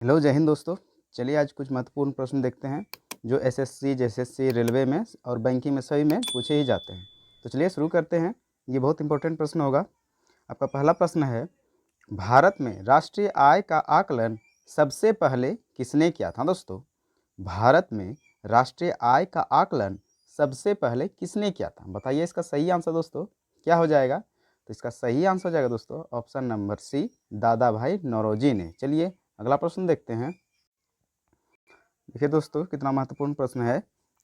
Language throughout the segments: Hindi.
हेलो जय हिंद दोस्तों। चलिए आज कुछ महत्वपूर्ण प्रश्न देखते हैं जो एसएससी, जेएसएससी, रेलवे में और बैंकिंग में सभी में पूछे ही जाते हैं। तो चलिए शुरू करते हैं। ये बहुत इंपॉर्टेंट प्रश्न होगा। आपका पहला प्रश्न है, भारत में राष्ट्रीय आय का आकलन सबसे पहले किसने किया था? दोस्तों, भारत में राष्ट्रीय आय का आकलन सबसे पहले किसने किया था? बताइए इसका सही आंसर दोस्तों क्या हो जाएगा। तो इसका सही आंसर हो जाएगा दोस्तों ऑप्शन नंबर सी, दादा भाई नौरोजी ने। चलिए अगला प्रश्न देखते हैं। देखिए दोस्तों, कितना महत्वपूर्ण प्रश्न है।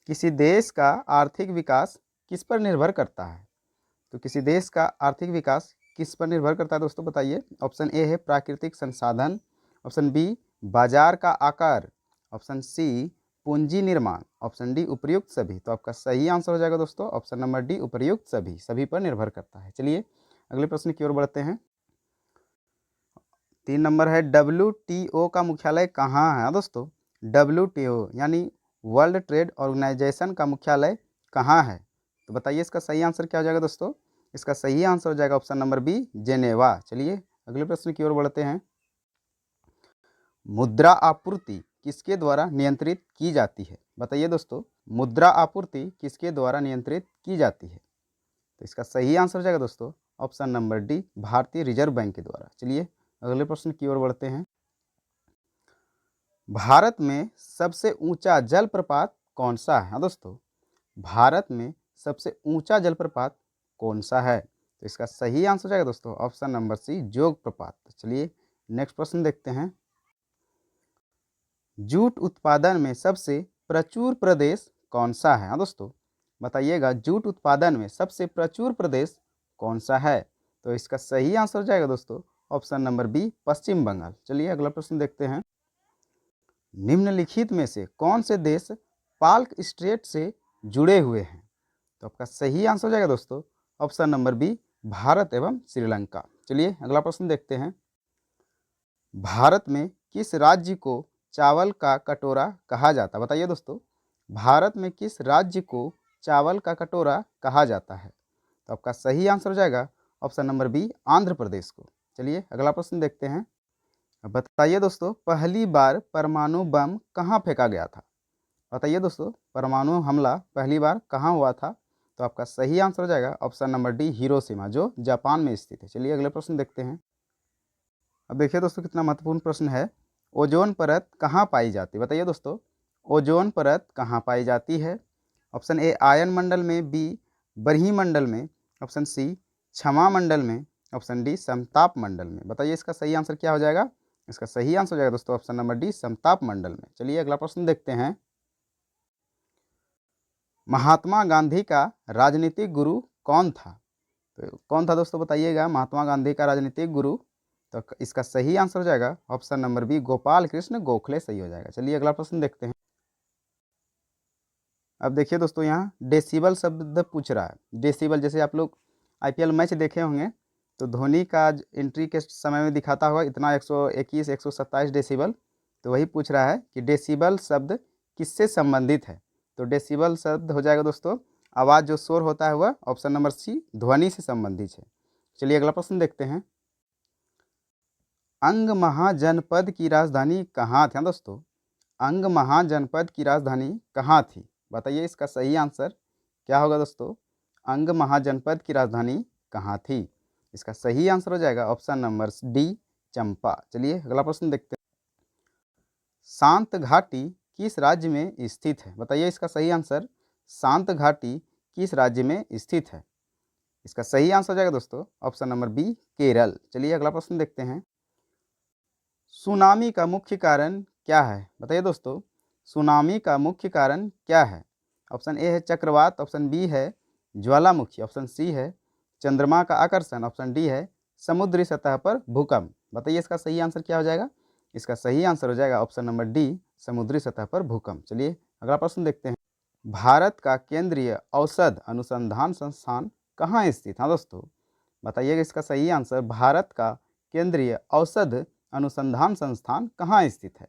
किसी देश का आर्थिक विकास किस पर निर्भर करता है? तो किसी देश का आर्थिक विकास किस पर निर्भर करता है दोस्तों? बताइए। ऑप्शन ए है प्राकृतिक संसाधन, ऑप्शन बी बाजार का आकार, ऑप्शन सी पूंजी निर्माण, ऑप्शन डी उपर्युक्त सभी। तो आपका सही आंसर हो जाएगा दोस्तों ऑप्शन नंबर डी, उपर्युक्त सभी। सभी पर निर्भर करता है। चलिए अगले प्रश्न की ओर बढ़ते हैं। 3 नंबर है, WTO का मुख्यालय कहाँ है? दोस्तों, WTO यानी वर्ल्ड ट्रेड ऑर्गेनाइजेशन का मुख्यालय कहाँ है? तो बताइए इसका सही आंसर क्या हो जाएगा दोस्तों। इसका सही आंसर हो जाएगा ऑप्शन नंबर बी, जेनेवा। चलिए अगले प्रश्न की ओर बढ़ते हैं। मुद्रा आपूर्ति किसके द्वारा नियंत्रित की जाती है? बताइए दोस्तों, मुद्रा आपूर्ति किसके द्वारा नियंत्रित की जाती है? तो इसका सही आंसर हो जाएगा दोस्तों ऑप्शन नंबर डी, भारतीय रिजर्व बैंक के द्वारा। चलिए अगले प्रश्न की ओर बढ़ते हैं। भारत में सबसे ऊंचा जलप्रपात कौन सा है? हाँ दोस्तों, भारत में सबसे ऊंचा जलप्रपात कौन सा है? तो इसका सही आंसर हो जाएगा दोस्तों ऑप्शन नंबर सी, जोग प्रपात। चलिए नेक्स्ट प्रश्न देखते हैं। जूट उत्पादन में सबसे प्रचुर प्रदेश कौन सा है? हाँ दोस्तों, बताइएगा जूट उत्पादन में सबसे प्रचुर प्रदेश कौन सा है? तो इसका सही आंसर हो जाएगा दोस्तों ऑप्शन नंबर बी, पश्चिम बंगाल। चलिए अगला प्रश्न देखते हैं। निम्नलिखित में से कौन से देश पाल्क स्ट्रेट से जुड़े हुए हैं? तो आपका सही आंसर हो जाएगा दोस्तों ऑप्शन नंबर बी, भारत एवं श्रीलंका। चलिए अगला प्रश्न देखते हैं। भारत में किस राज्य को चावल का कटोरा कहा जाता है? बताइए दोस्तों, भारत में किस राज्य को चावल का कटोरा कहा जाता है? तो आपका सही आंसर हो जाएगा option number B, Andhra Pradesh को। चलिए अगला प्रश्न देखते हैं। अब बताइए दोस्तों, पहली बार परमाणु बम कहाँ फेंका गया था? बताइए दोस्तों, परमाणु हमला पहली बार कहाँ हुआ था? तो आपका सही आंसर हो जाएगा ऑप्शन नंबर डी, हिरोशिमा, जो जापान में स्थित है। चलिए अगले प्रश्न देखते हैं। अब देखिए दोस्तों, कितना महत्वपूर्ण प्रश्न है। ओजोन परत कहाँ पाई जाती है? बताइए दोस्तों, ओजोन परत कहाँ पाई जाती है? ऑप्शन ए आयन मंडल में, बी बरही मंडल में, ऑप्शन सी क्षमा मंडल में, ऑप्शन डी समताप मंडल में। बताइए इसका सही आंसर क्या हो जाएगा। इसका सही आंसर हो जाएगा दोस्तों ऑप्शन नंबर डी, समताप मंडल में। चलिए अगला प्रश्न देखते हैं। महात्मा गांधी का राजनीतिक गुरु कौन था? तो कौन था दोस्तों, बताइएगा महात्मा गांधी का राजनीतिक गुरु। तो इसका सही आंसर हो जाएगा option number B, Gopal Krishna Gokhale. सही हो जाएगा। चलिए अगला प्रश्न देखते हैं। अब देखिए दोस्तों, यहाँ डेसिबल शब्द पूछ रहा है। डेसिबल, जैसे आप लोग आईपीएल मैच देखे होंगे तो धोनी का एंट्री के समय में दिखाता होगा इतना 121 127 डेसिबल। तो वही पूछ रहा है कि डेसिबल शब्द किससे संबंधित है? तो डेसिबल शब्द हो जाएगा दोस्तों आवाज़ जो शोर होता है वह ऑप्शन नंबर सी, ध्वनि से संबंधित है। चलिए अगला प्रश्न देखते हैं। अंग महाजनपद की राजधानी कहाँ थी? हाँ दोस्तों, अंग महाजनपद की राजधानी कहाँ थी? बताइए इसका सही आंसर क्या होगा दोस्तों। अंग महाजनपद की राजधानी कहाँ थी? इसका सही आंसर हो जाएगा ऑप्शन नंबर डी, चंपा। चलिए अगला प्रश्न देखते हैं। शांत घाटी किस राज्य में स्थित है? बताइए इसका सही आंसर। शांत घाटी किस राज्य में स्थित है? इसका सही आंसर हो जाएगा दोस्तों ऑप्शन नंबर बी, केरल। चलिए अगला प्रश्न देखते हैं। सुनामी का मुख्य कारण क्या है? बताइए दोस्तों, सुनामी का मुख्य कारण क्या है? ऑप्शन ए है चक्रवात, ऑप्शन बी है ज्वालामुखी, ऑप्शन सी है चंद्रमा का आकर्षण, ऑप्शन डी है समुद्री सतह पर भूकंप। बताइए इसका सही आंसर क्या हो जाएगा। इसका सही आंसर हो जाएगा ऑप्शन नंबर डी, समुद्री सतह पर भूकंप। चलिए अगला प्रश्न देखते हैं। भारत का केंद्रीय औषध अनुसंधान संस्थान कहाँ स्थित? हाँ दोस्तों, बताइएगा इसका सही आंसर। भारत का केंद्रीय औषध अनुसंधान संस्थान कहाँ स्थित है?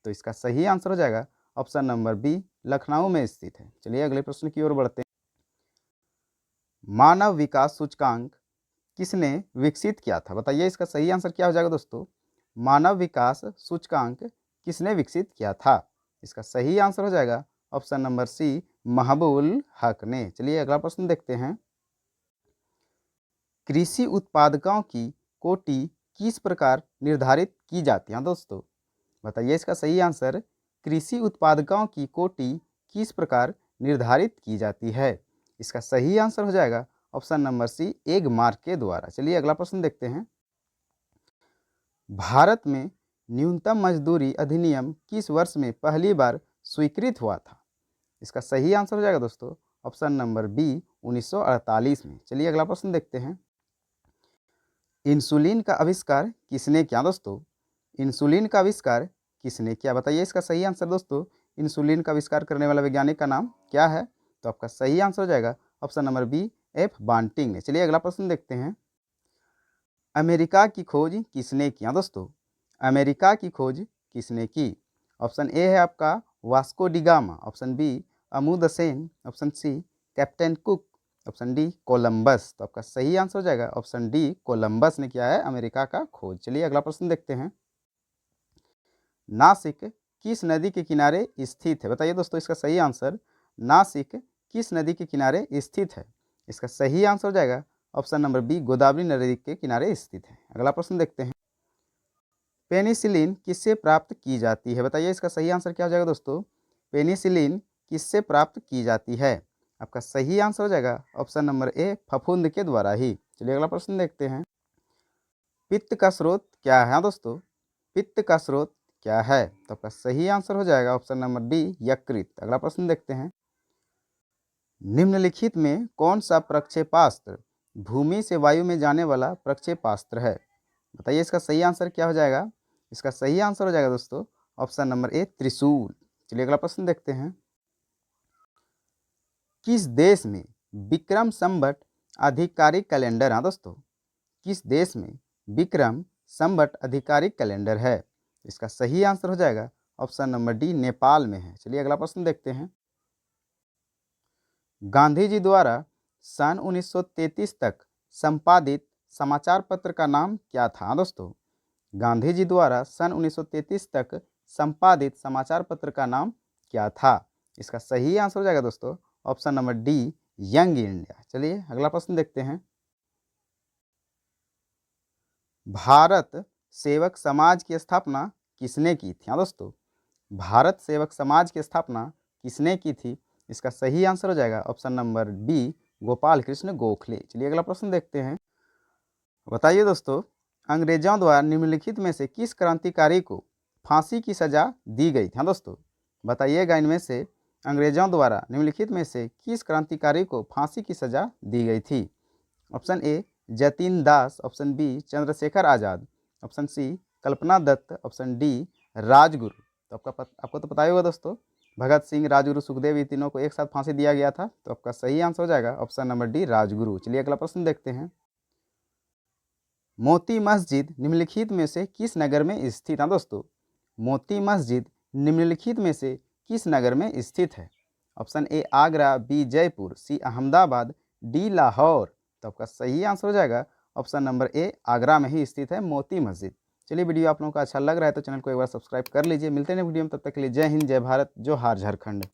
तो इसका सही आंसर हो जाएगा ऑप्शन नंबर बी, लखनऊ में स्थित है। चलिए अगले प्रश्न की ओर बढ़ते हैं। मानव विकास सूचकांक किसने विकसित किया था? बताइए इसका सही आंसर क्या हो जाएगा दोस्तों। मानव विकास सूचकांक किसने विकसित किया था? इसका सही आंसर हो जाएगा ऑप्शन नंबर सी, महबूल हक ने। चलिए अगला प्रश्न देखते हैं। कृषि उत्पादकों की कोटि किस प्रकार निर्धारित की जाती है दोस्तों? बताइए इसका सही आंसर। कृषि उत्पादकों की कोटि किस प्रकार निर्धारित की जाती है? इसका सही आंसर हो जाएगा ऑप्शन नंबर सी, एक मार्क के द्वारा। चलिए अगला प्रश्न देखते हैं। भारत में न्यूनतम मजदूरी अधिनियम किस वर्ष में पहली बार स्वीकृत हुआ था? इसका सही आंसर हो जाएगा दोस्तों ऑप्शन नंबर बी, 1948 में। चलिए अगला प्रश्न देखते हैं। इंसुलिन का आविष्कार किसने किया दोस्तों? इंसुलिन का आविष्कार किसने किया? बताइए इसका सही आंसर दोस्तों। इंसुलिन का आविष्कार करने वाला वैज्ञानिक का नाम क्या है? तो आपका सही आंसर हो जाएगा ऑप्शन नंबर बी, एफ बांटिंग ने। चलिए अगला प्रश्न देखते हैं। अमेरिका की खोज किसने किया दोस्तों? अमेरिका की खोज किसने की? ऑप्शन ए है आपका वास्को डिगामा, ऑप्शन बी अमूद Sen, option C captain Cook, option D Columbus. तो आपका सही आंसर हो जाएगा ऑप्शन डी, कोलंबस ने किया है अमेरिका का खोज। चलिए अगला प्रश्न देखते हैं। नासिक किस नदी के किनारे स्थित है? बताइए दोस्तों इसका सही आंसर। नासिक किस नदी के किनारे स्थित है? इसका सही आंसर हो जाएगा ऑप्शन नंबर बी, गोदावरी नदी के किनारे स्थित है। अगला प्रश्न देखते हैं। पेनिसिलिन किससे प्राप्त की जाती है? बताइए इसका सही आंसर क्या हो जाएगा दोस्तों। पेनिसिलिन किससे प्राप्त की जाती है? आपका सही आंसर हो जाएगा ऑप्शन नंबर ए, फफूंद के द्वारा ही। चलिए अगला प्रश्न देखते हैं। पित्त का स्रोत क्या है? हाँ दोस्तों, पित्त का स्रोत क्या है? तो आपका सही आंसर हो जाएगा ऑप्शन नंबर डी, यकृत। अगला प्रश्न देखते हैं। निम्नलिखित में कौन सा प्रक्षेपास्त्र भूमि से वायु में जाने वाला प्रक्षेपास्त्र है? बताइए इसका सही आंसर क्या हो जाएगा। इसका सही आंसर हो जाएगा दोस्तों ऑप्शन नंबर ए, त्रिशूल। चलिए अगला प्रश्न देखते हैं। किस देश में विक्रम संवत आधिकारिक कैलेंडर? हाँ दोस्तों, किस देश में विक्रम संवत आधिकारिक कैलेंडर है? इसका सही आंसर हो जाएगा ऑप्शन नंबर डी, नेपाल में है। चलिए अगला प्रश्न देखते हैं। गांधी जी द्वारा सन 1933 तक संपादित समाचार पत्र का नाम क्या था? हाँ दोस्तों, गांधी जी द्वारा सन 1933 तक संपादित समाचार पत्र का नाम क्या था? इसका सही आंसर हो जाएगा दोस्तों option number D, young India. चलिए अगला प्रश्न देखते हैं। भारत सेवक समाज की स्थापना किसने की थी? हाँ दोस्तों, भारत सेवक समाज की स्थापना किसने की थी? इसका सही आंसर हो जाएगा option number B, Gopal Krishna Gokhale. चलिए अगला प्रश्न देखते हैं। बताइए दोस्तों, अंग्रेजों द्वारा निम्नलिखित में से किस क्रांतिकारी को फांसी की सजा दी गई थी? हाँ दोस्तों, बताइएगा इनमें से अंग्रेजों द्वारा निम्नलिखित में से किस क्रांतिकारी को फांसी की सजा दी गई थी? Option A, Jatin Das, option B Chandrashekhar Azad, option C Kalpana Dutt, option D Rajguru. तो आपको तो पता ही होगा दोस्तों, भगत सिंह, राजगुरु, सुखदेव, ये तीनों को एक साथ फांसी दिया गया था। तो आपका सही आंसर हो जाएगा ऑप्शन नंबर डी, राजगुरु। चलिए अगला प्रश्न देखते हैं। मोती मस्जिद निम्नलिखित में से किस नगर में स्थित है? दोस्तों, मोती मस्जिद निम्नलिखित में से किस नगर में स्थित है? Option A Agra, B Jaipur, C Ahmedabad, D Lahore. तो आपका सही आंसर हो जाएगा ऑप्शन नंबर ए, आगरा में ही स्थित है मोती मस्जिद। चलिए वीडियो आप लोगों को अच्छा लग रहा है तो चैनल को एक बार सब्सक्राइब कर लीजिए। मिलते हैं वीडियो में, तब तक के लिए जय हिंद, जय भारत, जोहार झारखंड।